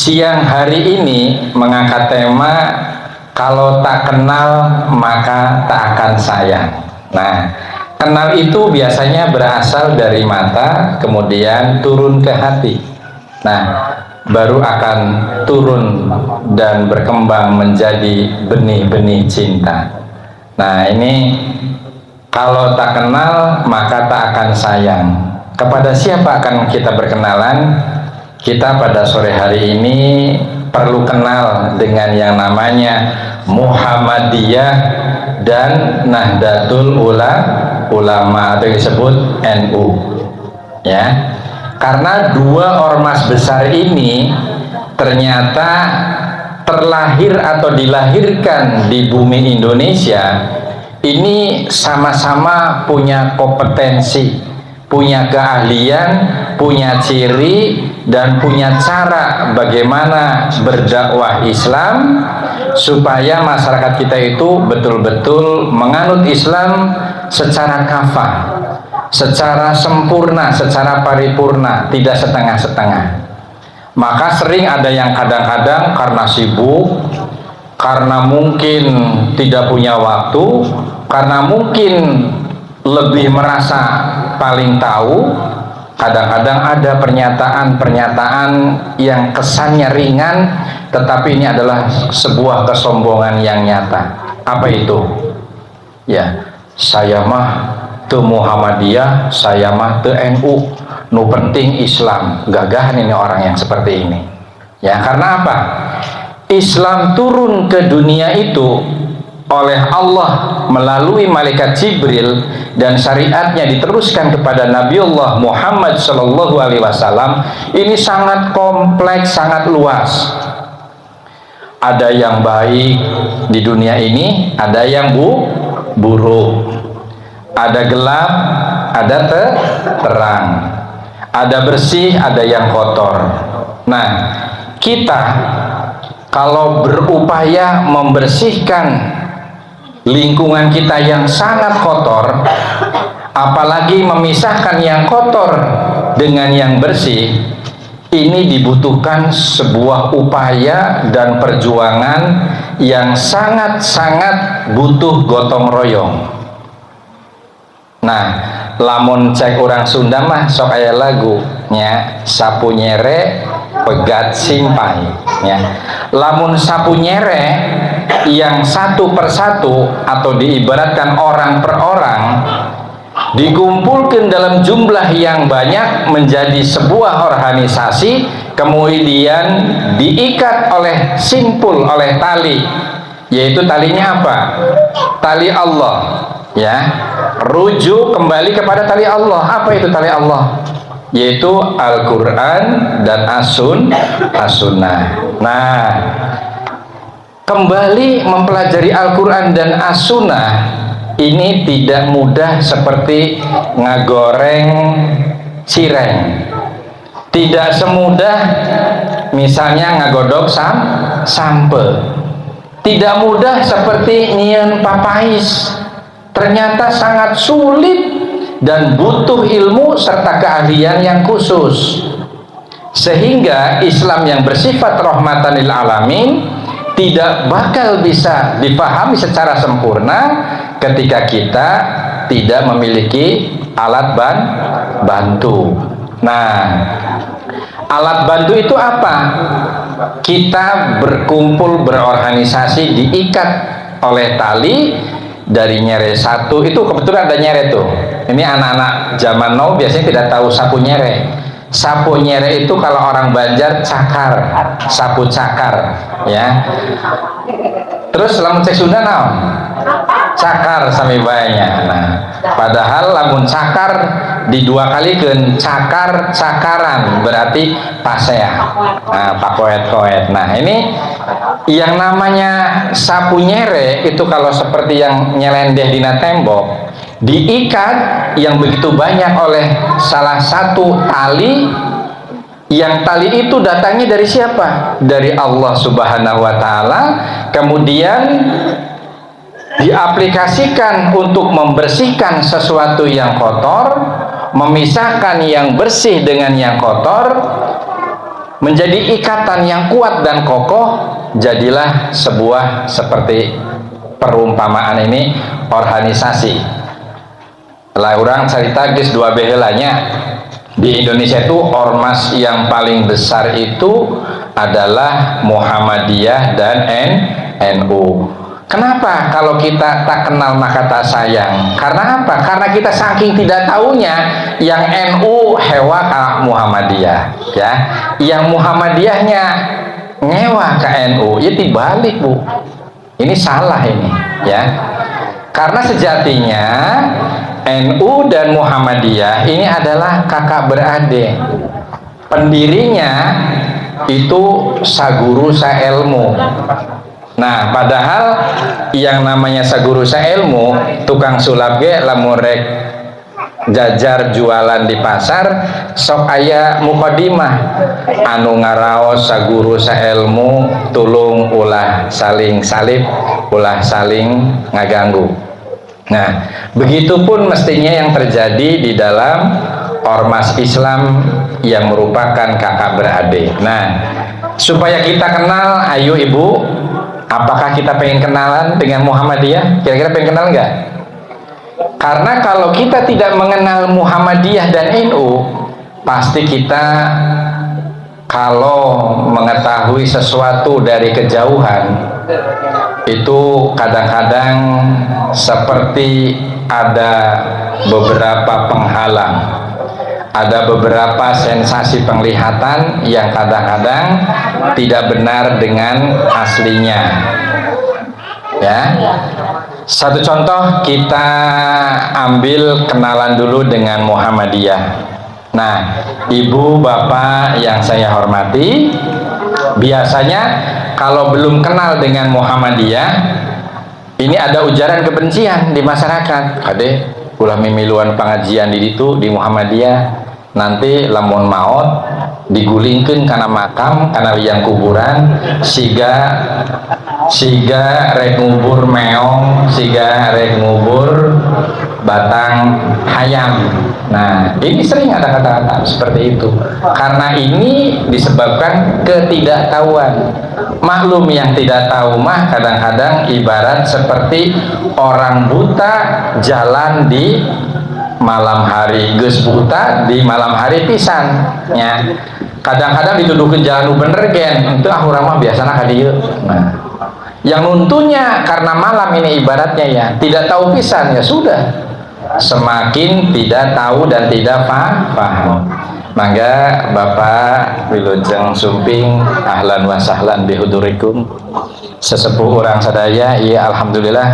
siang hari ini mengangkat tema kalau tak kenal maka tak akan sayang. Nah, kenal itu biasanya berasal dari mata, kemudian turun ke hati. Nah, baru akan turun dan berkembang menjadi benih-benih cinta. Nah, ini kalau tak kenal maka tak akan sayang. Kepada siapa akan kita berkenalan? Kita pada sore hari ini perlu kenal dengan yang namanya Muhammadiyah dan Nahdlatul Ulama atau disebut NU, ya. Karena dua ormas besar ini ternyata terlahir atau dilahirkan di bumi Indonesia ini sama-sama punya kompetensi, punya keahlian, punya ciri, dan punya cara bagaimana berdakwah Islam supaya masyarakat kita itu betul-betul menganut Islam secara kafah, secara sempurna, secara paripurna, tidak setengah-setengah. Maka sering ada yang kadang-kadang karena sibuk, karena mungkin tidak punya waktu, karena mungkin lebih merasa paling tahu, kadang-kadang ada pernyataan-pernyataan yang kesannya ringan, tetapi ini adalah sebuah kesombongan yang nyata. Apa itu? Ya, saya mah teu Muhammadiyah, saya mah teu NU, nu penting Islam. Gagahan ini orang yang seperti ini. Ya, karena apa? Islam turun ke dunia itu oleh Allah melalui malaikat Jibril dan syariatnya diteruskan kepada Nabiullah Muhammad Shallallahu Alaihi Wasallam. Ini sangat kompleks, sangat luas. Ada yang baik di dunia ini, ada yang buruk, ada gelap, ada terang, ada bersih, ada yang kotor. Nah, kita kalau berupaya membersihkan lingkungan kita yang sangat kotor, apalagi memisahkan yang kotor dengan yang bersih, ini dibutuhkan sebuah upaya dan perjuangan yang sangat-sangat butuh gotong royong. Nah, lamun cek orang Sunda mah sok aya lagu nya, sapu nyere pegat simpai, ya. Lamun sapu nyere yang satu persatu atau diibaratkan orang per orang dikumpulkan dalam jumlah yang banyak menjadi sebuah organisasi, kemudian diikat oleh simpul, oleh tali, yaitu talinya apa? Tali Allah, ya. Rujuk kembali kepada tali Allah. Apa itu tali Allah? Yaitu Al-Quran dan As-Sunnah. Nah, kembali mempelajari Al-Quran dan As-Sunnah ini tidak mudah seperti ngagoreng cireng. Tidak semudah misalnya ngagodok sampe. Tidak mudah seperti nyieun papais. Ternyata sangat sulit dan butuh ilmu serta keahlian yang khusus. Sehingga Islam yang bersifat rahmatan lil alamin tidak bakal bisa dipahami secara sempurna ketika kita tidak memiliki alat bantu. Nah, alat bantu itu apa? Kita berkumpul, berorganisasi, diikat oleh tali dari nyere satu. Itu kebetulan ada nyere tuh. Ini anak-anak zaman now biasanya tidak tahu sapu nyere. Sapu nyere itu kalau orang Banjar cakar, sapu cakar, ya. Terus lamun cek Sunda naon? Cakar sami baenya. Nah, padahal lamun cakar didua kalikeun cakaran berarti pasea. Nah, pakoet-koet. Nah, ini yang namanya sapu nyere itu kalau seperti yang nyelendeh dina tembok, diikat yang begitu banyak oleh salah satu tali, yang tali itu datangnya dari siapa? Dari Allah Subhanahu wa Ta'ala, kemudian diaplikasikan untuk membersihkan sesuatu yang kotor, memisahkan yang bersih dengan yang kotor, menjadi ikatan yang kuat dan kokoh, jadilah sebuah seperti perumpamaan ini organisasi. Lah orang cerita geus dua behelanya di Indonesia itu ormas yang paling besar itu adalah Muhammadiyah dan NU. Kenapa kalau kita tak kenal maka tak sayang? Karena apa? Karena kita saking tidak tahunya yang NU hewa ke Muhammadiyah, ya. Yang Muhammadiyahnya nyewa ke NU, ya dibalik, Bu. Ini salah ini, ya. Karena sejatinya NU dan Muhammadiyah ini adalah kakak beradik. Pendirinya itu saguru sailmu. Nah, padahal yang namanya saguru sailmu, tukang sulap ge lamun rek jajar jualan di pasar sok aya mukodimah anu ngaraos saguru sailmu tulung ulah saling salib, ulah saling ngaganggu. Nah, begitupun mestinya yang terjadi di dalam ormas Islam yang merupakan kakak beradik. Nah, supaya kita kenal, ayo Ibu, apakah kita pengen kenalan dengan Muhammadiyah? Kira-kira pengen kenal nggak? Karena kalau kita tidak mengenal Muhammadiyah dan NU, pasti kita kalau mengetahui sesuatu dari kejauhan itu kadang-kadang seperti ada beberapa penghalang, ada beberapa sensasi penglihatan yang kadang-kadang tidak benar dengan aslinya, ya. Satu contoh, kita ambil kenalan dulu dengan Muhammadiyah. Nah, ibu bapak yang saya hormati, biasanya kalau belum kenal dengan Muhammadiyah, ini ada ujaran kebencian di masyarakat. Kade ulah mimiluan pengajian di itu di Muhammadiyah, nanti lamun maut digulingkeun kana makam, kana liang kuburan, siga rek ngubur meong, siga rek ngubur batang hayam. Nah, ini sering ada kata-kata seperti itu. Karena ini disebabkan ketidaktahuan. Maklum yang tidak tahu mah kadang-kadang ibarat seperti orang buta jalan di malam hari, geus buta di malam hari pisan, ya. Kadang-kadang dituduhkeun jalan bener gen, itu urang mah biasana ka dieu. Nah, yang nuntunnya karena malam ini ibaratnya ya, tidak tahu pisan, ya sudah, semakin tidak tahu dan tidak paham. Mangga Bapak Wilujeng Sumping, ahlan wa sahlan bihudurikum, sesepuh orang sadaya, ya alhamdulillah,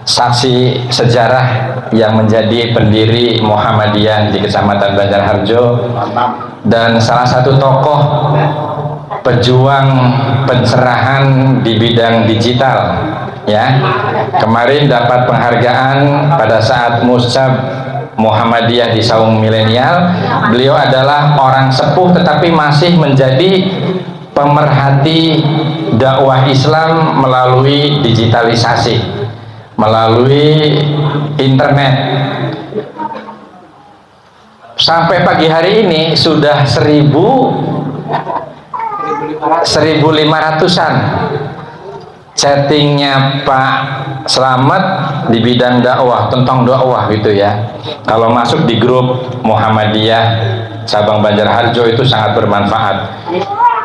saksi sejarah yang menjadi pendiri Muhammadiyah di Kecamatan Banjarharjo dan salah satu tokoh pejuang pencerahan di bidang digital, ya. Kemarin dapat penghargaan pada saat Musab Muhammadiyah di Saung Milenial. Beliau adalah orang sepuh tetapi masih menjadi pemerhati dakwah Islam melalui digitalisasi, melalui internet. Sampai pagi hari ini sudah 1.500-an chattingnya Pak Slamet di bidang dakwah, tentang dakwah gitu ya. Kalau masuk di grup Muhammadiyah cabang Banjarharjo itu sangat bermanfaat.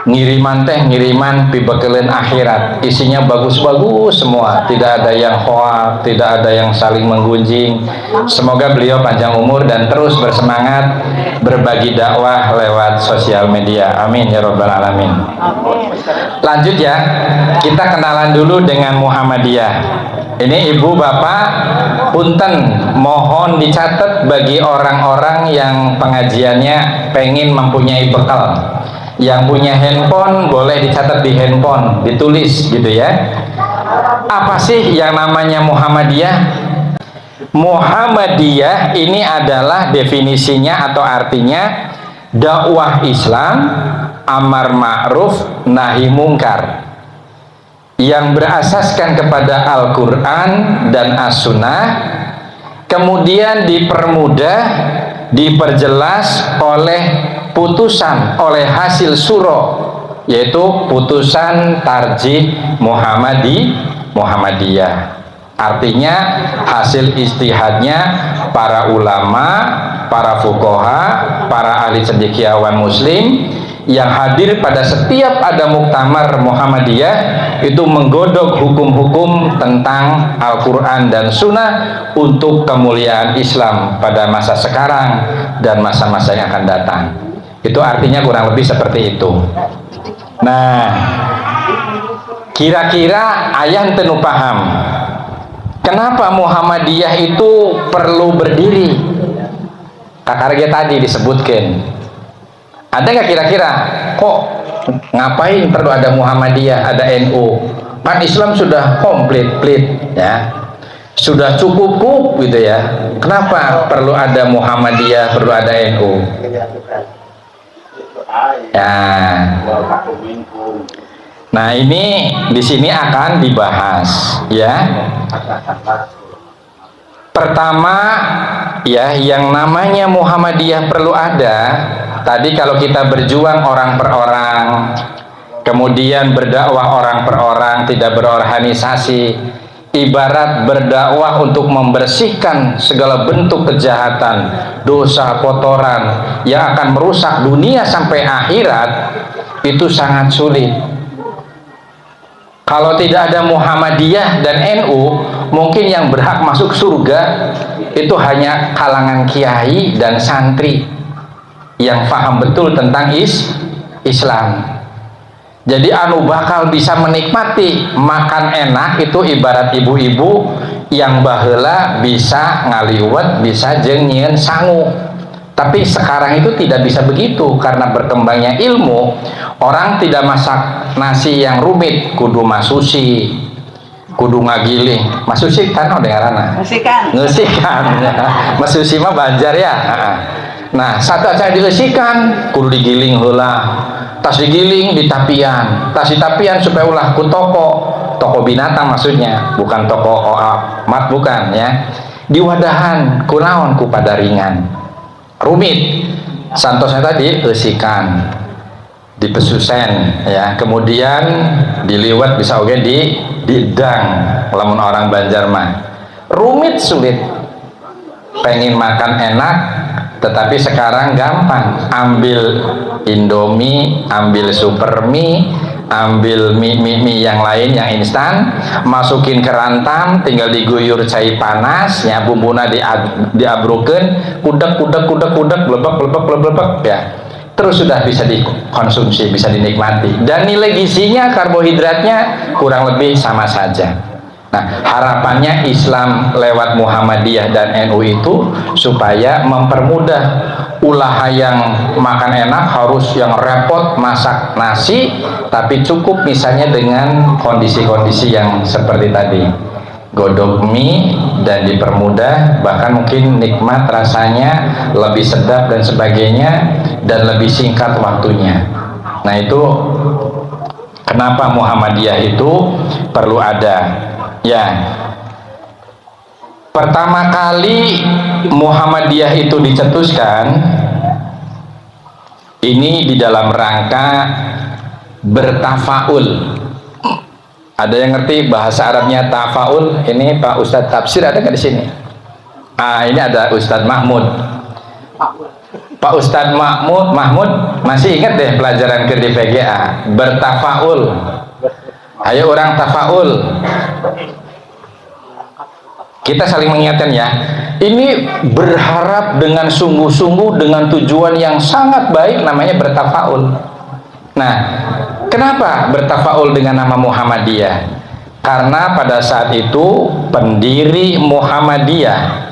Ngiriman pibekelen akhirat, isinya bagus-bagus semua, tidak ada yang hoak, tidak ada yang saling menggunjing. Semoga beliau panjang umur dan terus bersemangat berbagi dakwah lewat sosial media, amin ya rabbal alamin. Lanjut ya, kita kenalan dulu dengan Muhammadiyah. Ini ibu bapak, punten mohon dicatat bagi orang-orang yang pengajiannya pengen mempunyai bekal. Yang punya handphone boleh dicatat di handphone, ditulis gitu ya. Apa sih yang namanya Muhammadiyah? Muhammadiyah ini adalah definisinya atau artinya dakwah Islam, amar ma'ruf, nahi mungkar, yang berasaskan kepada Al-Quran dan As-Sunnah, kemudian dipermudah, diperjelas oleh putusan oleh hasil syuro, yaitu putusan tarjih Muhammadiyah. Artinya hasil ijtihadnya para ulama, para fuqaha, para ahli cendekiawan muslim yang hadir pada setiap ada muktamar Muhammadiyah, itu menggodok hukum-hukum tentang Al-Quran dan Sunnah untuk kemuliaan Islam pada masa sekarang dan masa-masa yang akan datang. Itu artinya kurang lebih seperti itu. Nah, kira-kira ayah tenu paham kenapa Muhammadiyah itu perlu berdiri? Kakarge tadi disebutkan. Ada nggak kira-kira kok ngapain perlu ada Muhammadiyah, ada NU? Kan Islam sudah komplit, ya, sudah cukup gitu ya. Kenapa perlu ada Muhammadiyah, perlu ada NU? Ya. Nah, ini di sini akan dibahas, ya. Pertama, ya, yang namanya Muhammadiyah perlu ada. Tadi kalau kita berjuang orang per orang, kemudian berdakwah orang per orang, tidak berorganisasi, ibarat berdakwah untuk membersihkan segala bentuk kejahatan, dosa, kotoran yang akan merusak dunia sampai akhirat, itu sangat sulit. Kalau tidak ada Muhammadiyah dan NU, mungkin yang berhak masuk surga itu hanya kalangan kiai dan santri yang paham betul tentang Islam. Jadi anu bakal bisa menikmati makan enak itu ibarat ibu-ibu yang baheula bisa ngaliwet, bisa jengien sangu. Tapi sekarang itu tidak bisa begitu karena berkembangnya ilmu. Orang tidak masak nasi yang rumit, kudu masusi, kudu ngagiling. Masusi kan dengarana. Ngeusikan. Masusi mah Banjar ya. Nah, satu aja diusikan, kudu digiling heula. Tas digiling di tapian, tas di tapian supaya ulah ku toko binatang maksudnya, bukan toko mat, bukan ya. Di wadahan kunaon ku padaringan. Rumit. Santosnya tadi eusikan, dipesusen ya, kemudian diliwat bisa oge didang lamun orang Banjar mah. Rumit sulit. Pengen makan enak tetapi sekarang gampang, ambil Indomie, ambil Super Mie, ambil mie yang lain yang instan, masukin ke rantam, tinggal diguyur cai panas, ya, bumbuna diabrukeun, kudek blebek ya. Terus sudah bisa dikonsumsi, bisa dinikmati. Dan nilai gizinya, karbohidratnya kurang lebih sama saja. Nah, harapannya Islam lewat Muhammadiyah dan NU itu supaya mempermudah ulah yang makan enak harus yang repot masak nasi, tapi cukup misalnya dengan kondisi-kondisi yang seperti tadi, godok mie dan dipermudah, bahkan mungkin nikmat rasanya, lebih sedap dan sebagainya, dan lebih singkat waktunya. Nah, itu kenapa Muhammadiyah itu perlu ada. Ya, pertama kali Muhammadiyah itu dicetuskan ini di dalam rangka bertafaul. Ada yang ngerti bahasa Arabnya tafaul? Ini Pak Ustadz Tafsir ada nggak di sini? Ini ada Ustadz Mahmud. Pak Ustadz Mahmud masih ingat deh pelajaran ke di PGA bertafaul. Ayo orang tafaul. Kita saling mengingatkan ya. Ini berharap dengan sungguh-sungguh dengan tujuan yang sangat baik, namanya bertafaul. Nah, kenapa bertafaul dengan nama Muhammadiyah? Karena pada saat itu pendiri Muhammadiyah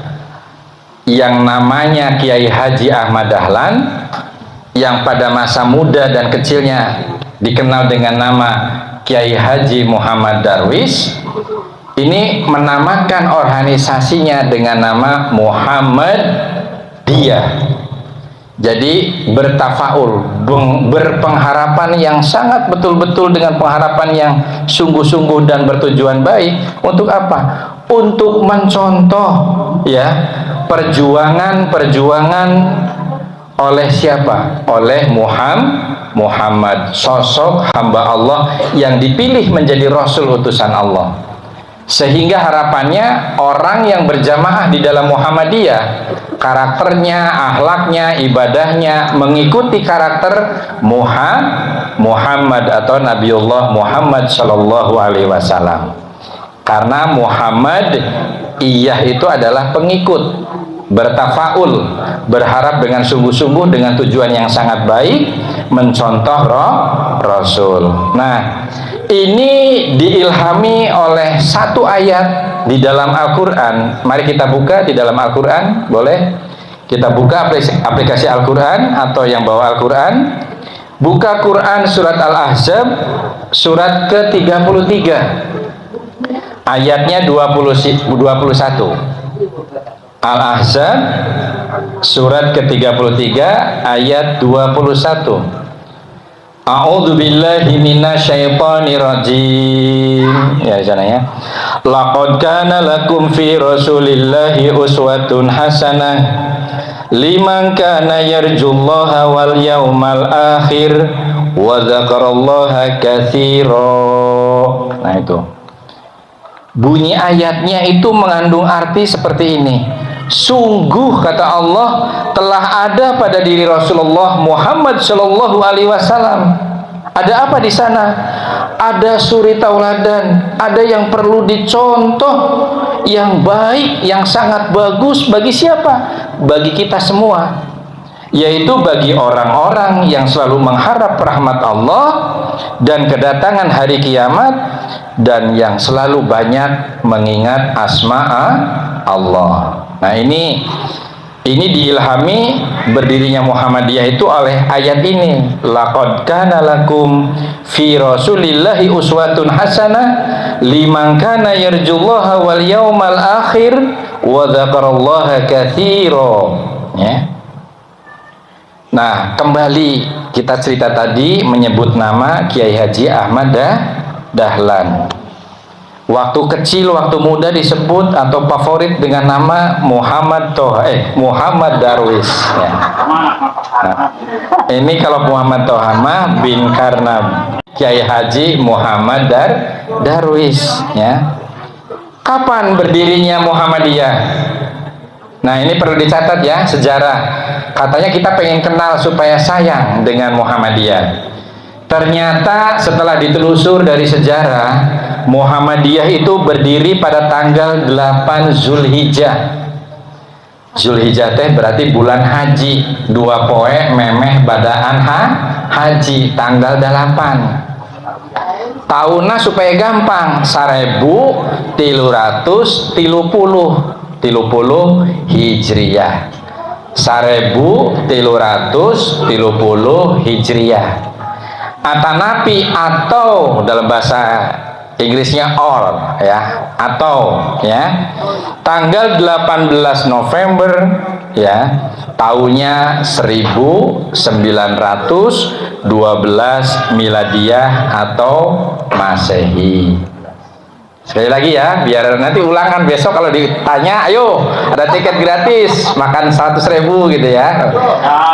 yang namanya Kiai Haji Ahmad Dahlan, yang pada masa muda dan kecilnya dikenal dengan nama Kiai Haji Muhammad Darwis, ini menamakan organisasinya dengan nama Muhammadiyah. Jadi bertafaul, berpengharapan yang sangat betul-betul dengan pengharapan yang sungguh-sungguh dan bertujuan baik. Untuk apa? Untuk mencontoh ya perjuangan Oleh siapa? Oleh Muhammad, sosok hamba Allah yang dipilih menjadi Rasul utusan Allah. Sehingga harapannya orang yang berjamaah di dalam Muhammadiyah, karakternya, akhlaknya, ibadahnya mengikuti karakter Muhammad atau Nabiullah Muhammad Shallallahu Alaihi Wasallam. Karena Muhammad iyah itu adalah pengikut, bertafaul, berharap dengan sungguh-sungguh dengan tujuan yang sangat baik, mencontoh Rasul. Nah, ini diilhami oleh satu ayat di dalam Al-Quran. Mari kita buka di dalam Al-Quran, boleh? Kita buka aplikasi Al-Quran atau yang bawa Al-Quran. Buka Quran surat Al-Ahzab, surat ke-33. Ayatnya 21. Al-Ahzab surat ke-33 ayat 21. A'udzu billahi minasyaitonir rajim. Ya sana ya. Laqad kana lakum fi Rasulillahi uswatun hasanah liman kana yarjullaha wal yawmal akhir wa dzakarallaha katsira. Nah itu. Bunyi ayatnya itu mengandung arti seperti ini. Sungguh kata Allah telah ada pada diri Rasulullah Muhammad Shallallahu Alaihi Wasallam. Ada apa di sana? Ada suri tauladan, ada yang perlu dicontoh, yang baik, yang sangat bagus bagi siapa? Bagi kita semua. Yaitu bagi orang-orang yang selalu mengharap rahmat Allah dan kedatangan hari kiamat, dan yang selalu banyak mengingat asma'a Allah. Nah ini diilhami berdirinya Muhammadiyah itu oleh ayat ini. Laqad kana lakum fi Rasulillahi uswatun hasanah liman kana yarjullaha wal yawmal akhir wa dzakarallaha katsira. Ya. Nah, kembali kita cerita tadi menyebut nama Kiai Haji Ahmad Dahlan. Waktu kecil, waktu muda disebut atau favorit dengan nama Muhammad Darwis. Ya. Nah, ini kalau Muhammad Tohama bin Karnab, Kiai Haji Muhammad Darwis. Ya. Kapan berdirinya Muhammadiyah? Nah ini perlu dicatat ya, sejarah. Katanya kita pengen kenal supaya sayang dengan Muhammadiyah. Ternyata setelah ditelusur dari sejarah, Muhammadiyah itu berdiri pada tanggal 8 Zulhijjah. Zulhijjah teh berarti bulan haji. 2 poe memeh badaan haji tanggal 8. Tahunnya supaya gampang 1330 Hijriyah. 1330 Hijriyah. Atanapi atau dalam bahasa Inggrisnya or ya, atau ya. Tanggal 18 November ya, tahunnya 1912 Miladiyah atau Masehi. Sekali lagi ya, biar nanti ulangan besok kalau ditanya, ayo ada tiket gratis, makan 100.000 gitu ya.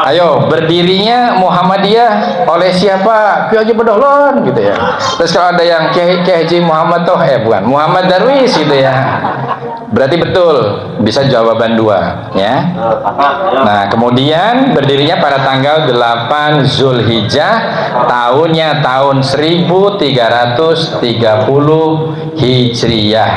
Ayo, berdirinya Muhammadiyah oleh siapa? Kiai Haji Dahlan gitu ya. Terus kalau ada yang Kiai Haji Muhammad bukan, Muhammad Darwis gitu ya. Berarti betul, bisa jawaban 2 ya. Nah, kemudian berdirinya pada tanggal 8 Zulhijjah, tahunnya tahun 1330 Hijriyah,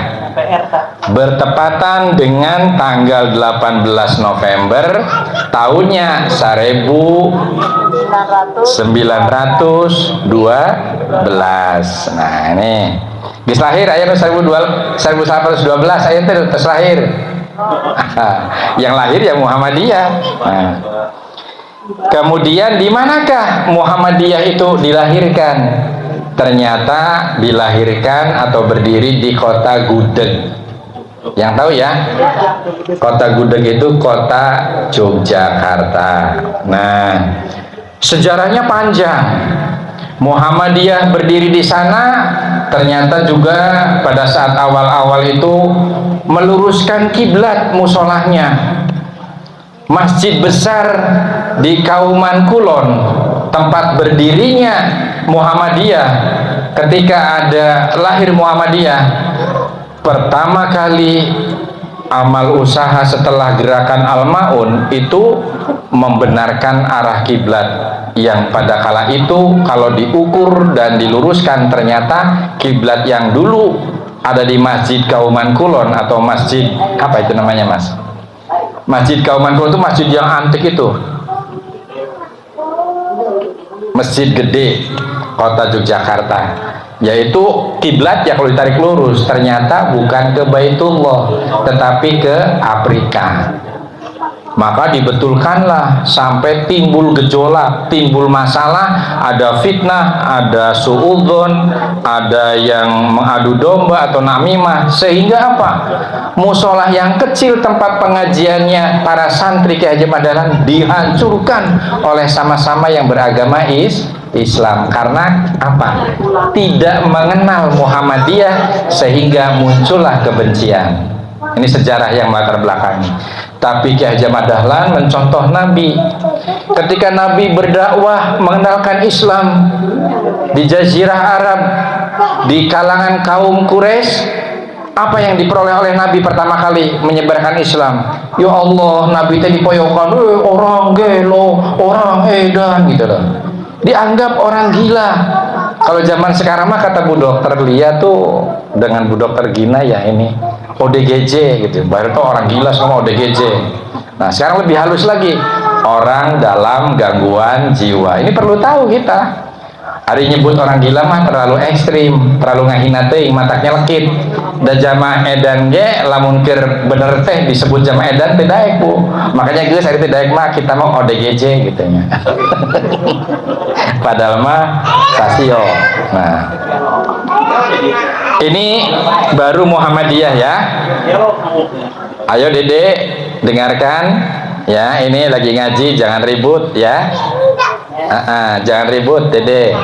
bertepatan dengan tanggal 18 November tahunnya 1912. Nah ini bis lahir ayat 1912 ayat terus lahir. Yang lahir ya Muhammadiyah. Nah, kemudian di manakah Muhammadiyah itu dilahirkan? Ternyata dilahirkan atau berdiri di kota Gudeg. Yang tahu ya, kota Gudeg itu kota Yogyakarta. Nah, sejarahnya panjang. Muhammadiyah berdiri di sana, ternyata juga pada saat awal-awal itu meluruskan kiblat musolahnya, masjid besar di Kauman Kulon, tempat berdirinya Muhammadiyah. Ketika ada lahir Muhammadiyah, pertama kali amal usaha setelah gerakan Al-Maun itu membenarkan arah kiblat, yang pada kala itu kalau diukur dan diluruskan ternyata kiblat yang dulu ada di Masjid Kauman Kulon, atau masjid apa itu namanya Mas? Masjid Kauman Kulon itu masjid yang antik itu, masjid gede kota Yogyakarta, yaitu kiblat ya kalau ditarik lurus ternyata bukan ke Baitullah tetapi ke Afrika. Maka dibetulkanlah sampai timbul gejolak, timbul masalah, ada fitnah, ada suudzon, ada yang mengadu domba atau namimah, sehingga apa? Musola yang kecil tempat pengajiannya para santri Ki Haji Dahlan dihancurkan oleh sama-sama yang beragama Islam. Karena apa? Tidak mengenal Muhammadiyah sehingga muncullah kebencian. Ini sejarah yang melatar belakangi. Tapi Ki Haji Dahlan mencontoh Nabi. Ketika Nabi berdakwah mengenalkan Islam di Jazirah Arab, di kalangan kaum Quraisy, apa yang diperoleh oleh Nabi pertama kali menyebarkan Islam? Ya Allah, Nabi tadi dipoyokan, orang gelo, orang edan gitu loh. Dianggap orang gila. Kalau zaman sekarang mah kata Bu Dokter Lia tuh dengan Bu Dokter Gina ya ini ODGJ gitu. Baru tuh orang gila sama ODGJ. Nah sekarang lebih halus lagi, orang dalam gangguan jiwa. Ini perlu tahu kita. Hari nyebut orang gila mah terlalu ekstrim, terlalu ngahina teuing, mataknya lekit. Da jamaah edan ge lamun keur bener teh disebut jamaah edan teh daek Bu. Makanya geus ari teh daek mah kita mah ODGJ gitu nya. Padahal mah Tasio. Nah. Ini baru Muhammadiyah ya. Ayo Dede dengarkan ya, ini lagi ngaji, jangan ribut ya. Jangan ribut Dede.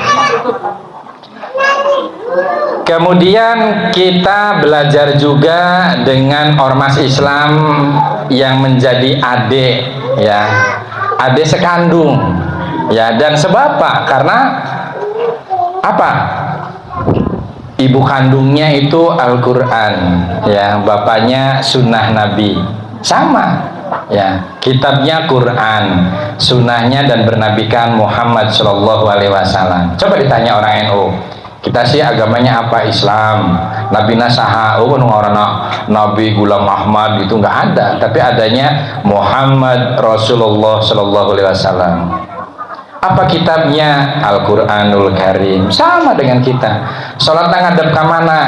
Kemudian kita belajar juga dengan ormas Islam yang menjadi adik ya, adik sekandung ya. Dan sebab apa? Karena apa? Ibu kandungnya itu Al-Quran ya, bapaknya sunnah Nabi, sama ya, kitabnya Quran, sunnahnya dan bernabikan Muhammad Shallallahu Alaihi Wasallam. Coba ditanya orang NU, kita sih agamanya apa? Islam. Nabi Nasaha, Nabi Gulam Ahmad itu nggak ada, tapi adanya Muhammad Rasulullah Shallallahu Alaihi Wasallam. Apa kitabnya? Al-Quranul Karim, sama dengan kita. Sholat ngadep ke mana?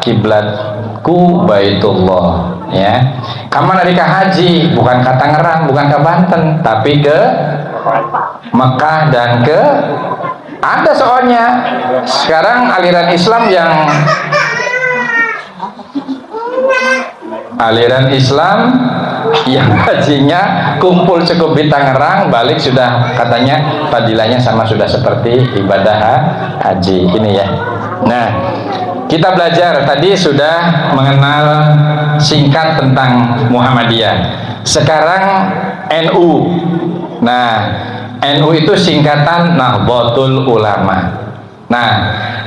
Kiblatku Baitullah ya. Kamana di haji, bukan ke Tangerang, bukan ke Banten, tapi ke Mekah dan ke, ada soalnya sekarang aliran Islam yang hajinya kumpul cukup di Tangerang, balik sudah katanya fadilahnya sama, sudah seperti ibadah haji ini ya. Nah, kita belajar tadi sudah mengenal singkat tentang Muhammadiyah. Sekarang NU. Nah, NU itu singkatan Nahdlatul Ulama. Nah,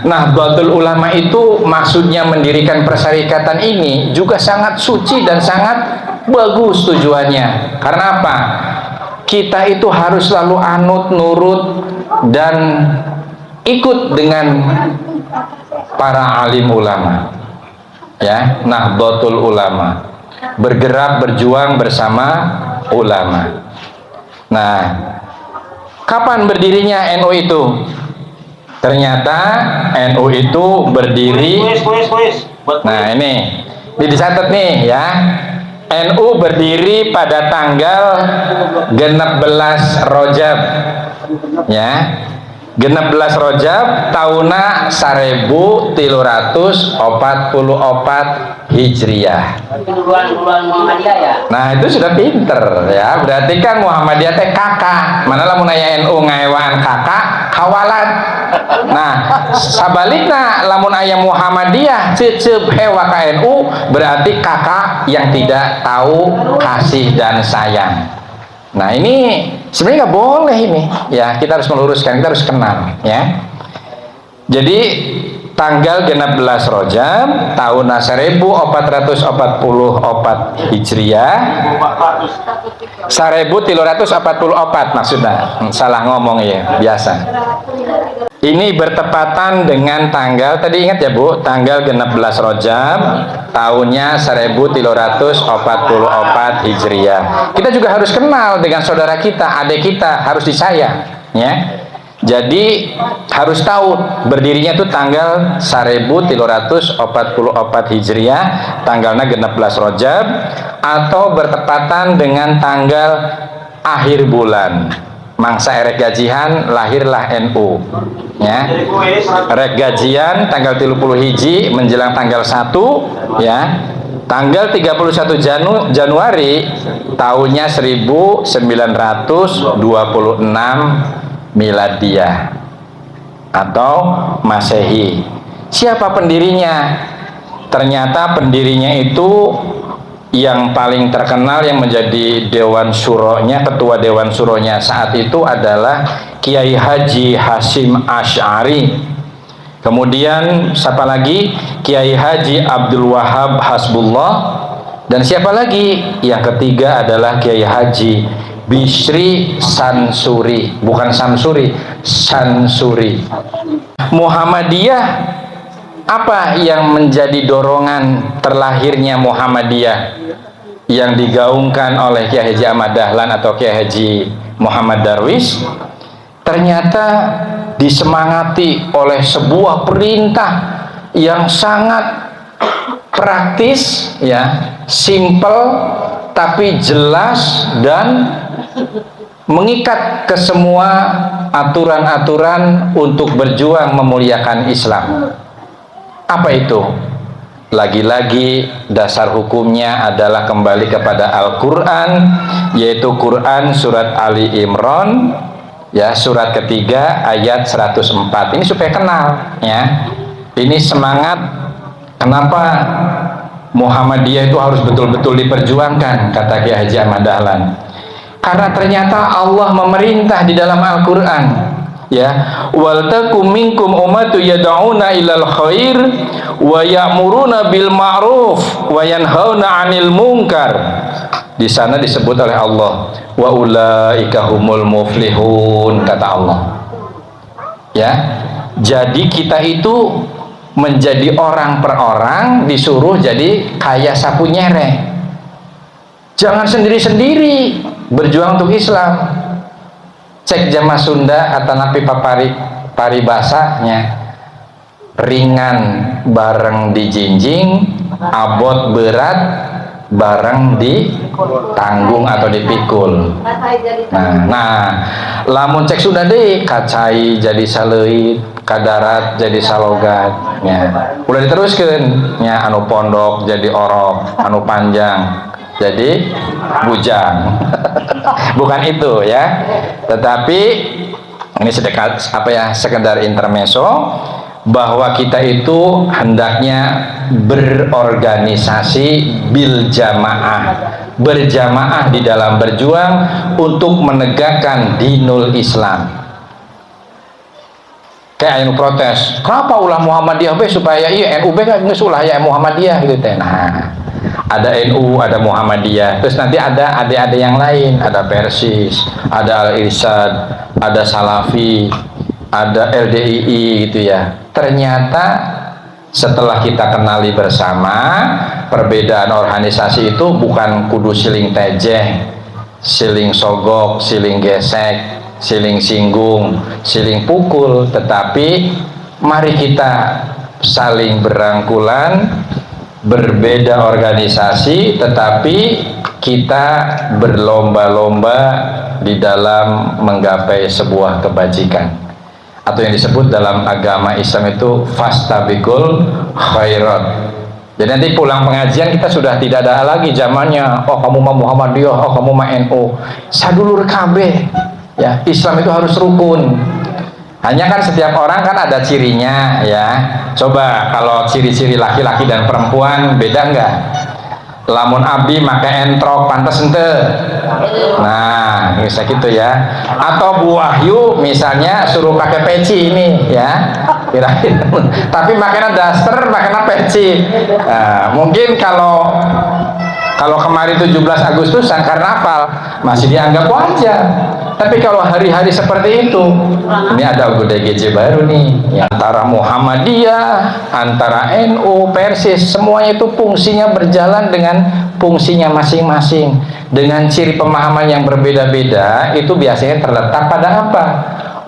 Nahdlatul Ulama itu maksudnya mendirikan persyarikatan ini juga sangat suci dan sangat bagus tujuannya. Karena apa? Kita itu harus selalu anut, nurut, dan ikut dengan para alim ulama. Ya, Nahdlatul Ulama. Bergerak, berjuang bersama ulama. Nah, kapan berdirinya NU itu? Ternyata NU itu berdiri. Nah ini dicatat nih ya. NU berdiri pada tanggal 16 Rajab ya. 16 Rajab tahuna 1344 Hijriah. Nah itu sudah pinter ya. Berarti kan Muhammadiyah teh kakak. Mana lamun aya NU ngaewaan kakak kawalat. Nah sabalikna lamun aya Muhammadiyah ceuceup hewa ka NU, berarti kakak yang tidak tahu kasih dan sayang. Nah ini sebenarnya nggak boleh ini, ya kita harus meluruskan, kita harus kenal, ya. Jadi tanggal 16 Rajab tahun 1444 Hijriah 1344 maksudnya, salah ngomong ya, biasa. Ini bertepatan dengan tanggal, tadi ingat ya Bu, tanggal 16 Rajab tahunnya 1344 Hijriah. Kita juga harus kenal dengan saudara kita, adik kita, harus disayang, ya. Jadi harus tahu berdirinya itu tanggal 1344 Hijriah, tanggalnya 16 Rajab, atau bertepatan dengan tanggal akhir bulan. Mangsa erek gajian lahirlah NU, ya. Rek gajian tanggal 30 hiji menjelang tanggal 1, ya. Tanggal 31 Januari tahunnya 1926 Miladiah atau Masehi. Siapa pendirinya? Ternyata pendirinya itu yang paling terkenal, yang menjadi Dewan Syuronya, ketua Dewan Syuronya saat itu adalah Kiai Haji Hasyim Asy'ari. Kemudian siapa lagi? Kiai Haji Abdul Wahab Hasbullah. Dan siapa lagi? Yang ketiga adalah Kiai Haji Bisri Sansuri, bukan Samsuri, Sansuri. Muhammadiyah, apa yang menjadi dorongan terlahirnya Muhammadiyah yang digaungkan oleh Kiai Haji Ahmad Dahlan atau Kiai Haji Muhammad Darwis? Ternyata disemangati oleh sebuah perintah yang sangat praktis, ya, simple tapi jelas dan mengikat ke semua aturan-aturan untuk berjuang memuliakan Islam. Apa itu? Lagi-lagi dasar hukumnya adalah kembali kepada Al-Quran, yaitu Quran surat Ali Imran, ya, surat ketiga ayat 104. Ini supaya kenal, ya. Ini semangat kenapa Muhammadiyah itu harus betul-betul diperjuangkan, kata Kiai Haji Ahmad Dahlan. Karena ternyata Allah memerintah di dalam Al-Quran, ya, wal takum minkum ummatu yad'una ilal khair wa ya'muruna bil ma'ruf wa yanhauna 'anil munkar. Di sana disebut oleh Allah, wa ulaika humul muflihun, kata Allah. Ya. Jadi kita itu menjadi orang per orang, disuruh jadi kaya sapu nyereh. Jangan sendiri-sendiri berjuang untuk Islam. Cek jama Sunda atau napi paribasanya, ringan bareng dijinjing, abot berat bareng ditanggung atau dipikul. Nah, lamun cek Sunda deh, kacai jadi saleuit, kadarat jadi salogat, ya. Udah diteruskan, ya, anu pondok jadi orok, anu panjang jadi bujang. Bukan itu, ya, tetapi ini sedekat apa ya, sekedar intermezzo bahwa kita itu hendaknya berorganisasi bil jamaah, berjamaah di dalam berjuang untuk menegakkan dinul Islam. Kayak yang protes, kenapa ulah Muhammadiyah be supaya iya NU be kan geus ulah ya Muhammadiyah gitu teh. Nah, ada NU, ada Muhammadiyah, terus nanti ada adik-adik yang lain, ada Persis, ada Al-Irsyad, ada Salafi, ada LDII gitu ya. Ternyata setelah kita kenali bersama, perbedaan organisasi itu bukan kudu siling tejeh, siling sogok, siling gesek, siling singgung, siling pukul, tetapi mari kita saling berangkulan, berbeda organisasi, tetapi kita berlomba-lomba di dalam menggapai sebuah kebajikan, atau yang disebut dalam agama Islam itu fastabiqul khairat. Jadi nanti pulang pengajian kita sudah tidak ada lagi zamannya, oh kamu mah Muhammadiyah, oh kamu mah NU. Sadulur kabeh, ya. Islam itu harus rukun. Hanya kan setiap orang kan ada cirinya, ya. Coba kalau ciri-ciri laki-laki dan perempuan beda enggak? lamun abdi make entrok pantes ente. Nah bisa gitu ya. Atau Bu Wahyu misalnya suruh pakai peci ini ya, kira-kira. Tapi makanya daster, makanya peci. Nah, mungkin kalau kemarin 17 Agustusan karnaval masih dianggap wajar. Tapi kalau hari-hari seperti itu, ini ada GJ baru nih, ya. Antara Muhammadiyah, antara NU, Persis, semuanya itu fungsinya berjalan dengan fungsinya masing-masing. Dengan ciri pemahaman yang berbeda-beda, itu biasanya terletak pada apa?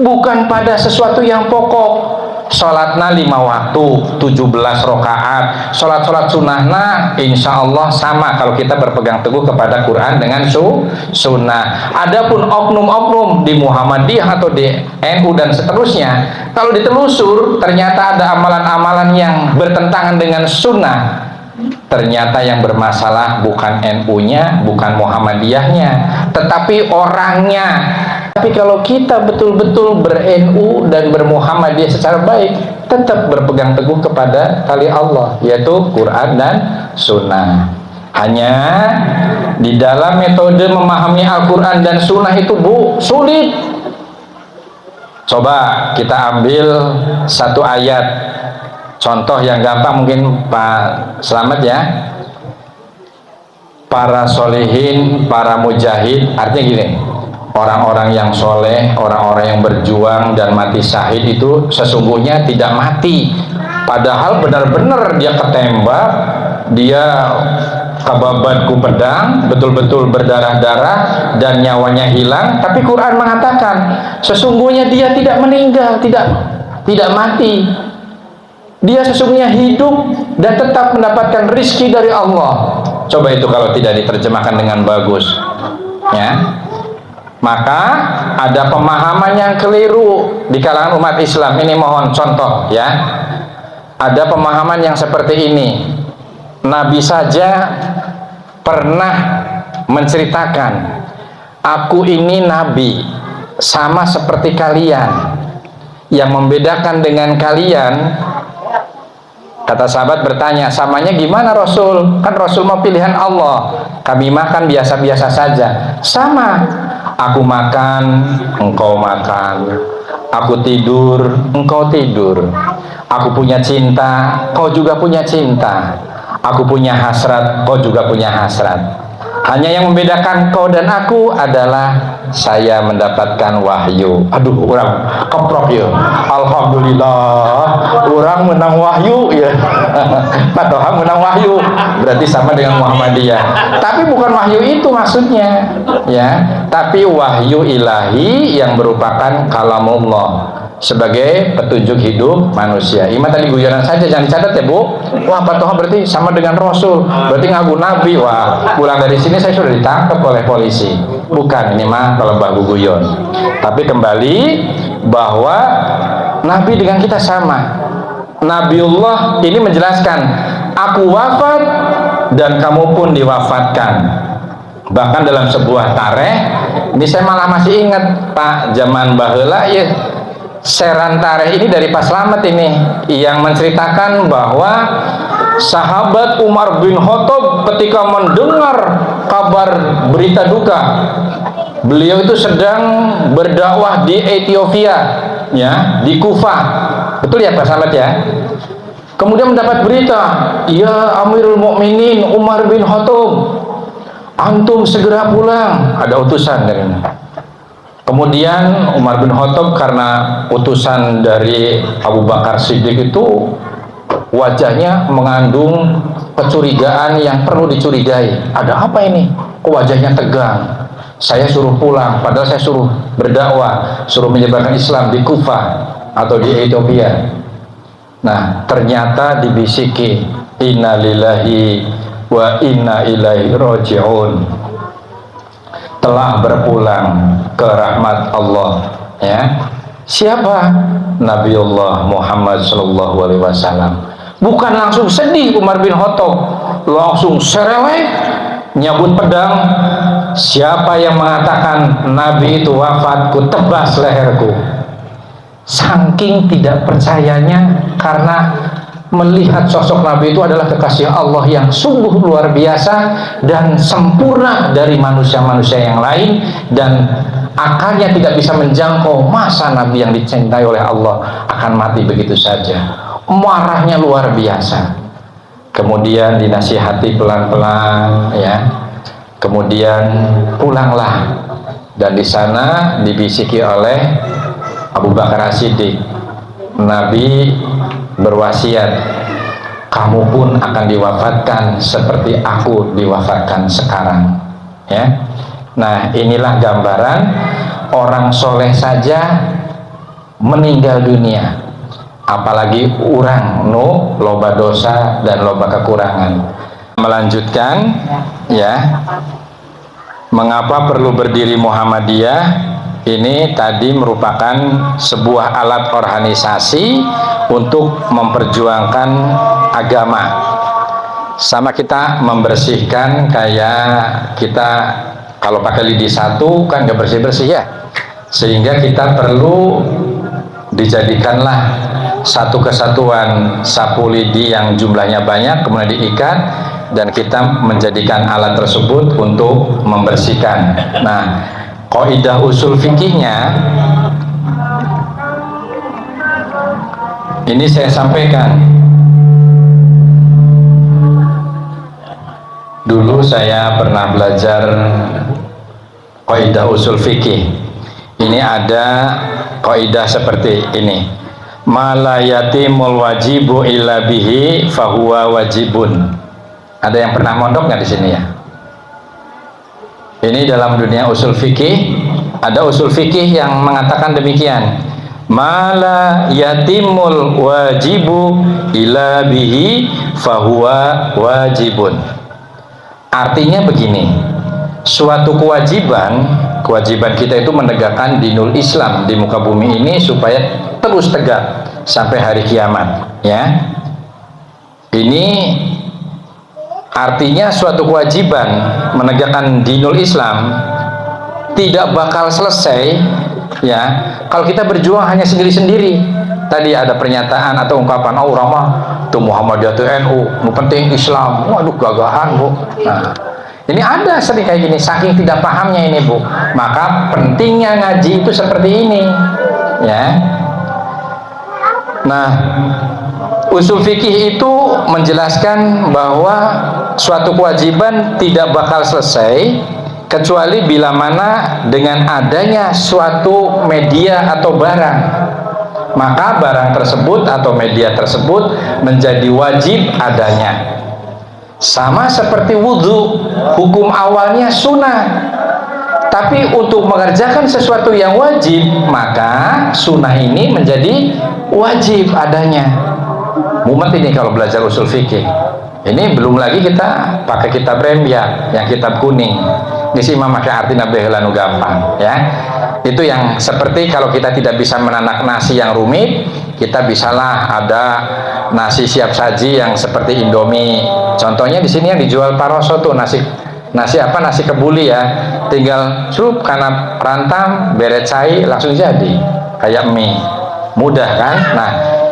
Bukan pada sesuatu yang pokok. Sholatna 5 waktu, 17 rakaat. Sholat sunnahna insya Allah sama kalau kita berpegang teguh kepada Quran dengan sunnah. Adapun oknum-oknum di Muhammadiyah atau di NU dan seterusnya, kalau ditelusur ternyata ada amalan-amalan yang bertentangan dengan sunnah. Ternyata yang bermasalah bukan NU-nya, bukan Muhammadiyahnya, tetapi orangnya. Tapi kalau kita betul-betul ber-NU dan ber-Muhammadiyah secara baik, tetap berpegang teguh kepada tali Allah, yaitu Quran dan Sunnah. Hanya di dalam metode memahami Al-Quran dan Sunnah itu sulit. Coba kita ambil satu ayat, contoh yang gampang mungkin Pak Slamet ya. Para solihin, para mujahid, artinya gini, orang-orang yang soleh, orang-orang yang berjuang dan mati syahid itu sesungguhnya tidak mati, padahal benar-benar dia ketembak, dia kababat ku pedang, betul-betul berdarah-darah dan nyawanya hilang. Tapi Quran mengatakan sesungguhnya dia tidak meninggal, tidak mati, dia sesungguhnya hidup dan tetap mendapatkan rizki dari Allah. Coba itu kalau tidak diterjemahkan dengan bagus ya. Maka ada pemahaman yang keliru di kalangan umat Islam. Ini mohon contoh ya. Ada pemahaman yang seperti ini. Nabi saja pernah menceritakan, aku ini nabi sama seperti kalian. Yang membedakan dengan kalian, kata sahabat bertanya, samanya gimana Rasul? Kan Rasul mau pilihan Allah. Kami makan biasa-biasa saja. Sama. Aku makan, engkau makan. Aku tidur, engkau tidur. Aku punya cinta, kau juga punya cinta. Aku punya hasrat, kau juga punya hasrat. Hanya yang membedakan kau dan aku adalah saya mendapatkan wahyu. Aduh, orang keprok ya. Alhamdulillah, orang menang wahyu ya. Pak Toha menang wahyu, berarti sama dengan Muhammadiyah. Tapi bukan wahyu itu maksudnya, ya. Tapi wahyu ilahi yang merupakan kalamullah sebagai petunjuk hidup manusia. Ima tadi guyonan saja, jangan dicatat ya Bu. Wah Pak Toha berarti sama dengan Rasul, berarti ngaku Nabi. Wah, pulang dari sini saya sudah ditangkap oleh polisi. Bukan, ini mah kalau bahu guyon. Tapi kembali bahwa Nabi dengan kita sama. Nabiullah ini menjelaskan, aku wafat dan kamu pun diwafatkan. Bahkan dalam sebuah tareh, ini saya malah masih ingat Pak, zaman baheula ya. Seran tareh ini dari Pak Slamet ini yang menceritakan bahwa sahabat Umar bin Khattab ketika mendengar kabar berita duka, beliau itu sedang berdakwah di Ethiopia ya, di Kufah, betul ya Pak Slamet ya. Kemudian mendapat berita, ya Amirul Mukminin Umar bin Khattab, antum segera pulang, ada utusan dari ini. Kemudian Umar bin Khattab karena utusan dari Abu Bakar Siddiq itu wajahnya mengandung kecurigaan yang perlu dicurigai. Ada apa ini? Kok wajahnya tegang? Saya suruh pulang, padahal saya suruh berdakwah, suruh menyebarkan Islam di Kufah atau di Ethiopia. Nah, ternyata dibisiki, inna lillahi wa inna ilaihi raji'un, telah berpulang ke rahmat Allah ya. Siapa? Nabiullah Muhammad sallallahu alaihi wasallam. Bukan langsung sedih Umar bin Khattab, langsung serelek nyabut pedang. Siapa yang mengatakan Nabi itu wafat, ku tebas leherku. Saking tidak percayanya, karena melihat sosok Nabi itu adalah kekasih Allah yang sungguh luar biasa dan sempurna dari manusia-manusia yang lain, dan akalnya tidak bisa menjangkau masa Nabi yang dicintai oleh Allah akan mati begitu saja. Marahnya luar biasa. Kemudian dinasihati pelan-pelan, ya. Kemudian pulanglah, dan di sana dibisiki oleh Abu Bakar As-Siddiq, Nabi berwasiat, kamu pun akan diwafatkan seperti aku diwafatkan sekarang, ya. Nah, inilah gambaran orang soleh saja meninggal dunia, apalagi orang nu loba dosa dan loba kekurangan. Melanjutkan, ya, mengapa perlu berdiri Muhammadiyah? Ini tadi merupakan sebuah alat organisasi untuk memperjuangkan agama. Sama kita membersihkan, kayak kita kalau pakai lidi satu kan nggak bersih-bersih, ya. Sehingga kita perlu dijadikanlah satu kesatuan sapu lidi yang jumlahnya banyak, kemudian diikat, dan kita menjadikan alat tersebut untuk membersihkan. Nah, kaidah usul fikihnya ini saya sampaikan. Dulu saya pernah belajar kaidah usul fikih. Ini ada kaidah seperti ini. Ma la yatimul wajibu illa bihi fahuwa wajibun. Ada yang pernah mondok nggak di sini, ya? Ini dalam dunia usul fikih, ada usul fikih yang mengatakan demikian. Mala yatimul wajibu ila bihi fahuwa wajibun. Artinya begini, suatu kewajiban kita itu menegakkan dinul Islam di muka bumi ini supaya terus tegak sampai hari kiamat, ya. Ini artinya suatu kewajiban menegakkan dinul Islam tidak bakal selesai, ya, kalau kita berjuang hanya sendiri-sendiri. Tadi ada pernyataan atau ungkapan, oh Rama tuh Muhammadiyah tuh NU, nu penting Islam, waduh gagahan, Bu. Nah, ini ada sering kayak gini, saking tidak pahamnya ini, Bu. Maka pentingnya ngaji itu seperti ini, ya. Nah, usul fikih itu menjelaskan bahwa suatu kewajiban tidak bakal selesai kecuali bila mana dengan adanya suatu media atau barang, maka barang tersebut atau media tersebut menjadi wajib adanya. Sama seperti wudhu, hukum awalnya sunnah, tapi untuk mengerjakan sesuatu yang wajib, maka sunnah ini menjadi wajib adanya. Mumet ini kalau belajar usul fikih. Ini belum lagi kita pakai kitab Remya, yang kitab kuning. Ini sih mah pakai arti nabi helanu gampang, ya. Itu yang seperti kalau kita tidak bisa menanak nasi yang rumit, kita bisalah ada nasi siap saji yang seperti Indomie. Contohnya di sini yang dijual Paroso tuh nasi apa, nasi kebuli, ya. Tinggal sup karena rantam, beret cai langsung jadi kayak mie. Mudah kan? Nah,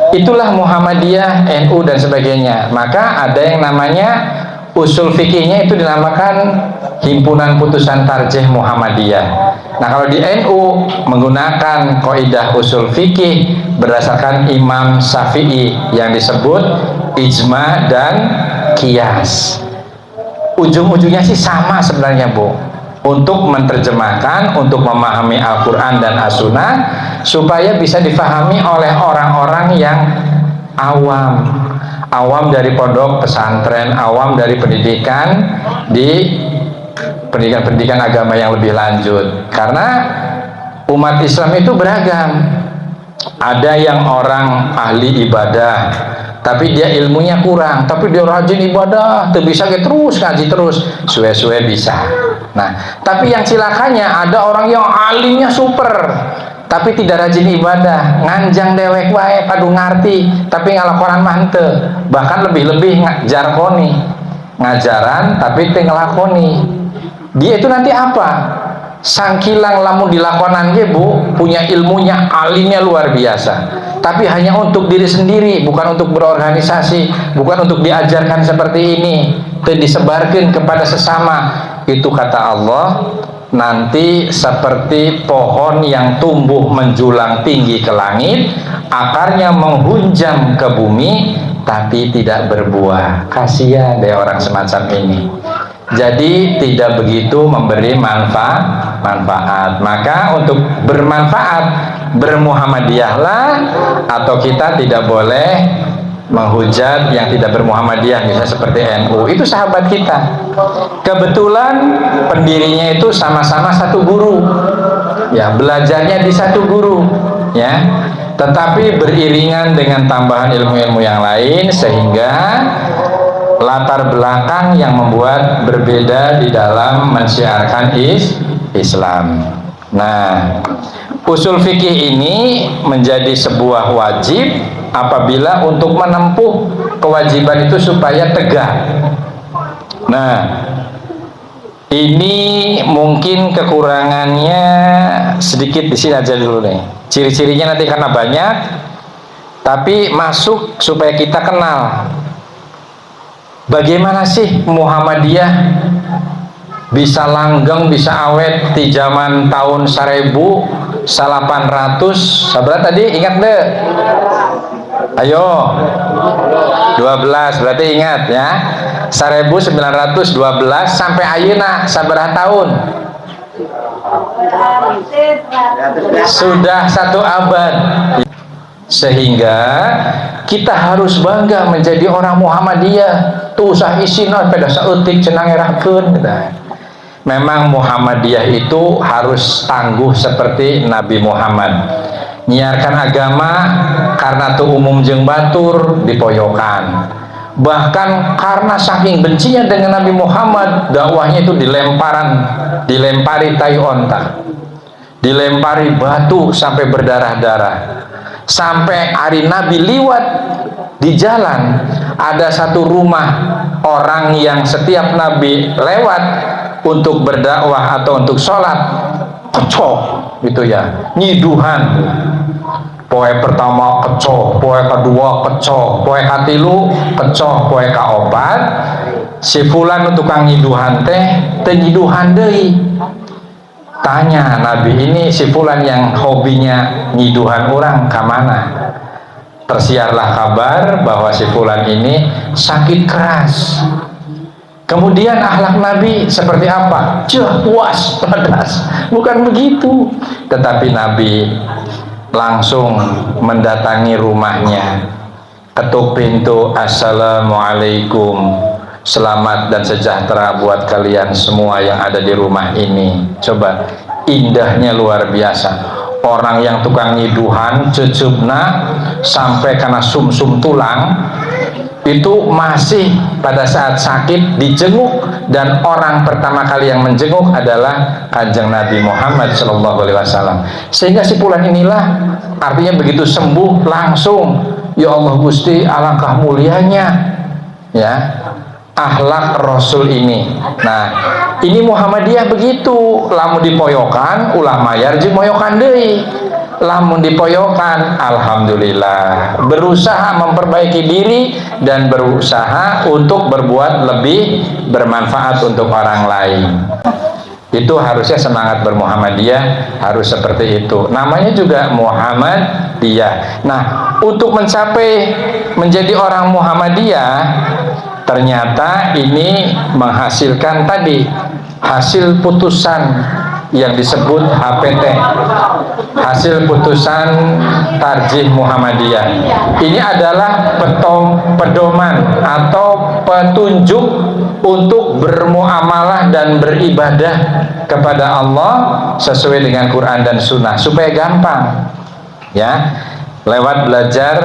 itulah Muhammadiyah, NU dan sebagainya. Maka ada yang namanya usul fikihnya itu dinamakan Himpunan Putusan Tarjih Muhammadiyah. Nah, kalau di NU menggunakan kaidah usul fikih berdasarkan Imam Syafi'i yang disebut ijma dan qiyas. Ujung-ujungnya sih sama sebenarnya, Bu. Untuk menerjemahkan, untuk memahami Al-Quran dan As-Sunnah supaya bisa difahami oleh orang-orang yang awam dari pondok pesantren, awam dari pendidikan di pendidikan agama yang lebih lanjut. Karena umat Islam itu beragam. Ada yang orang ahli ibadah, tapi dia ilmunya kurang, tapi dia rajin ibadah, tuh bisa terus ngaji terus, suwe-suwe bisa. Nah, tapi yang cilakanya ada orang yang alimnya super, tapi tidak rajin ibadah, nganjang dewek wae padu ngarti, tapi ngalakoran mante, bahkan lebih-lebih jarkoni, ngajaran tapi teu ngelakoni. Dia itu nanti apa? sangkilang lamun dilakonan ge Bu, punya ilmunya, alimnya luar biasa, tapi hanya untuk diri sendiri, bukan untuk berorganisasi, bukan untuk diajarkan seperti ini, disebarkan kepada sesama. Itu kata Allah, nanti seperti pohon yang tumbuh menjulang tinggi ke langit, akarnya menghunjam ke bumi, tapi tidak berbuah. Kasihan deh orang semacam ini. Jadi tidak begitu memberi manfaat. Maka untuk bermanfaat, bermuhammadiyahlah, atau kita tidak boleh menghujat yang tidak bermuhammadiyah, misalnya seperti NU. Itu sahabat kita. Kebetulan pendirinya itu sama-sama satu guru. Ya, belajarnya di satu guru, ya. Tetapi beriringan dengan tambahan ilmu-ilmu yang lain, sehingga latar belakang yang membuat berbeda di dalam mensiarkan Islam. Nah, usul fikih ini menjadi sebuah wajib apabila untuk menempuh kewajiban itu supaya tegak. Nah, ini mungkin kekurangannya sedikit di sini aja dulu nih. Ciri-cirinya nanti karena banyak, tapi masuk supaya kita kenal. Bagaimana sih Muhammadiyah bisa langgeng, bisa awet di zaman tahun 1800 sabar tadi, ingat deh? Ayo, 12, berarti ingat ya, 1912 sampai ayeuna sabaraha tahun? Sudah 1 abad. Sehingga kita harus bangga menjadi orang Muhammadiyah. Tuh usah isina pada saeutik cenah ngerakeun. Memang Muhammadiyah itu harus tangguh seperti Nabi Muhammad. Nyiarkan agama karena tuh umum jeung batur dipoyokan. Bahkan karena saking bencinya dengan Nabi Muhammad, dakwahnya itu dilempari tai onta, dilempari batu sampai berdarah-darah. Sampai hari Nabi liwat di jalan, ada satu rumah orang yang setiap Nabi lewat untuk berdakwah atau untuk sholat, kecok gitu ya, nyiduhan. Poe pertama kecok, poe kedua kecok, poe katilu kecok, poe kaopat si fulan tukang nyiduhan teh nyiduhan deui. Tanya Nabi, ini si fulan yang hobinya nyiduhan orang kamana? Tersiarlah kabar bahwa si fulan ini sakit keras. Kemudian akhlak Nabi seperti apa? Puas, pedas. Bukan begitu. Tetapi Nabi langsung mendatangi rumahnya, ketuk pintu, assalamualaikum, selamat dan sejahtera buat kalian semua yang ada di rumah ini. Coba, indahnya luar biasa. Orang yang tukang nyiduhan cecupna sampai karena sumsum tulang itu masih pada saat sakit dijenguk, dan orang pertama kali yang menjenguk adalah Kanjeng Nabi Muhammad SAW. Sehingga si fulan inilah artinya begitu sembuh langsung, ya Allah Gusti, alangkah mulianya ya akhlak Rasul ini. Nah, ini Muhammadiyah begitu, lamun dipoyokan ulah mayar jeung moyokan deui. Lamun dipoyokan, alhamdulillah, berusaha memperbaiki diri dan berusaha untuk berbuat lebih bermanfaat untuk orang lain. Itu harusnya semangat bermuhammadiyah harus seperti itu. Namanya juga Muhammadiyah. Nah, untuk mencapai menjadi orang Muhammadiyah, ternyata ini menghasilkan tadi hasil putusan yang disebut HPT, hasil putusan Tarjih Muhammadiyah. Ini adalah pedoman atau petunjuk untuk bermuamalah dan beribadah kepada Allah sesuai dengan Quran dan Sunnah supaya gampang ya, lewat belajar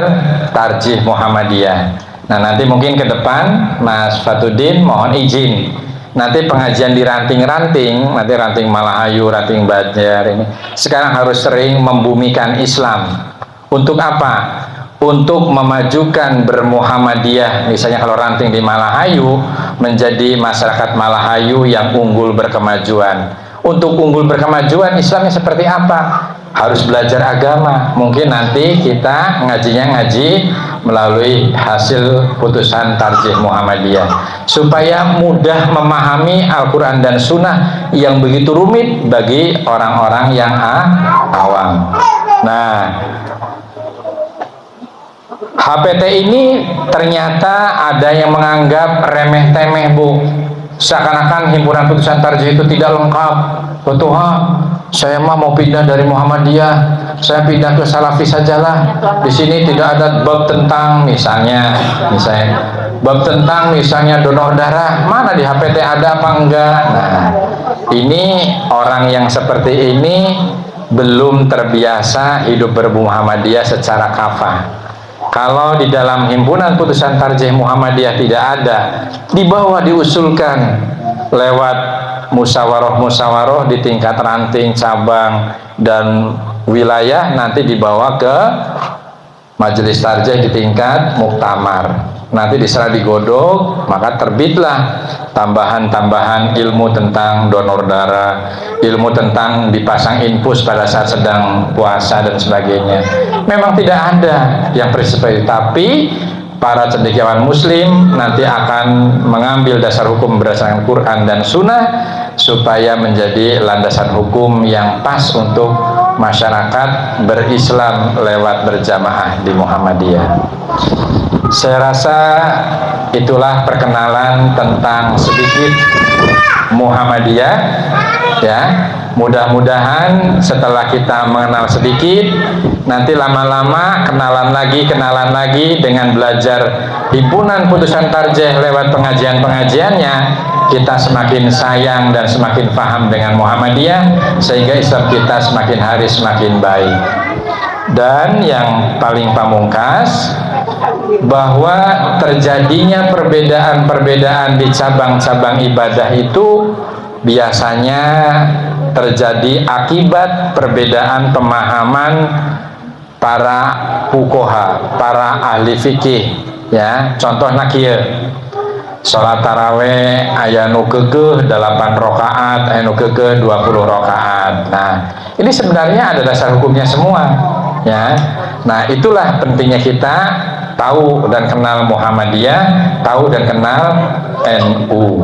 Tarjih Muhammadiyah. Nah, nanti mungkin ke depan Mas Fatuddin mohon izin, nanti pengajian di ranting-ranting, nanti ranting Malahayu, ranting Banjar ini sekarang harus sering membumikan Islam. Untuk apa? Untuk memajukan bermuhammadiyah. Misalnya kalau ranting di Malahayu menjadi masyarakat Malahayu yang unggul berkemajuan. Untuk unggul berkemajuan, Islamnya seperti apa? Harus belajar agama. Mungkin nanti kita ngaji melalui hasil putusan Tarjih Muhammadiyah, supaya mudah memahami Al-Quran dan Sunnah yang begitu rumit bagi orang-orang yang awam. Nah, HPT ini ternyata ada yang menganggap remeh-temeh, Bu. Seakan-akan himpunan putusan tarjih itu tidak lengkap. Betul, saya mah mau pindah dari Muhammadiyah, saya pindah ke Salafi sajalah. Di sini tidak ada bab tentang misalnya bab tentang misalnya donor darah. Mana di HPT ada apa enggak? Nah, ini orang yang seperti ini belum terbiasa hidup bermuhammadiyah secara kafah. Kalau di dalam himpunan putusan tarjih Muhammadiyah tidak ada, di bawah diusulkan lewat musyawarah-musyawarah di tingkat ranting, cabang, dan wilayah, nanti dibawa ke majelis tarjih di tingkat muktamar. Nanti diserah digodok, maka terbitlah tambahan-tambahan ilmu tentang donor darah, ilmu tentang dipasang infus pada saat sedang puasa dan sebagainya. Memang tidak ada yang prinsip itu, tapi para cendekiawan muslim nanti akan mengambil dasar hukum berdasarkan Quran dan Sunnah supaya menjadi landasan hukum yang pas untuk masyarakat berislam lewat berjamaah di Muhammadiyah. Saya rasa itulah perkenalan tentang sedikit Muhammadiyah, ya. Mudah-mudahan setelah kita mengenal sedikit, nanti lama-lama kenalan lagi dengan belajar himpunan putusan tarjih lewat pengajian-pengajiannya, kita semakin sayang dan semakin paham dengan Muhammadiyah, sehingga Islam kita semakin hari semakin baik. Dan yang paling pamungkas, bahwa terjadinya perbedaan-perbedaan di cabang-cabang ibadah itu biasanya terjadi akibat perbedaan pemahaman para fuqaha, para ahli fikih, ya. Contohnya kieu, salat taraweh aya nu keukeuh 8 rakaat, aya nu keukeuh 20 rakaat. Nah, ini sebenarnya ada dasar hukumnya semua, ya. Nah, itulah pentingnya kita tahu dan kenal Muhammadiyah, tahu dan kenal NU.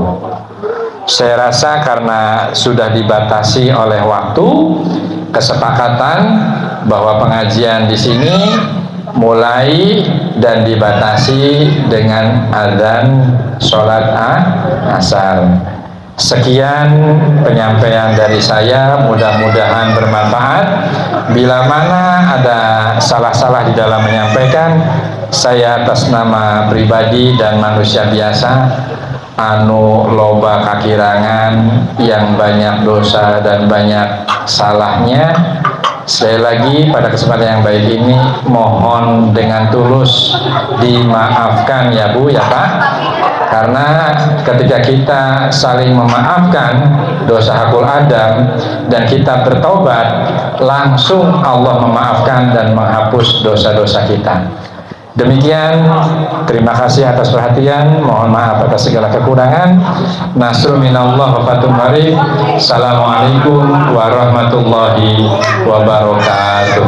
Saya rasa karena sudah dibatasi oleh waktu, kesepakatan bahwa pengajian di sini mulai dan dibatasi dengan adzan sholat asar. Sekian penyampaian dari saya, mudah-mudahan bermanfaat. Bila mana ada salah-salah di dalam menyampaikan, saya atas nama pribadi dan manusia biasa anu loba kakirangan, yang banyak dosa dan banyak salahnya, sekali lagi pada kesempatan yang baik ini mohon dengan tulus dimaafkan ya Bu, ya Pak. Karena ketika kita saling memaafkan dosa hakul adam dan kita bertobat, langsung Allah memaafkan dan menghapus dosa-dosa kita. Demikian, terima kasih atas perhatian, mohon maaf atas segala kekurangan. Nasrul minallah wa fathun qarib. Assalamualaikum warahmatullahi wabarakatuh.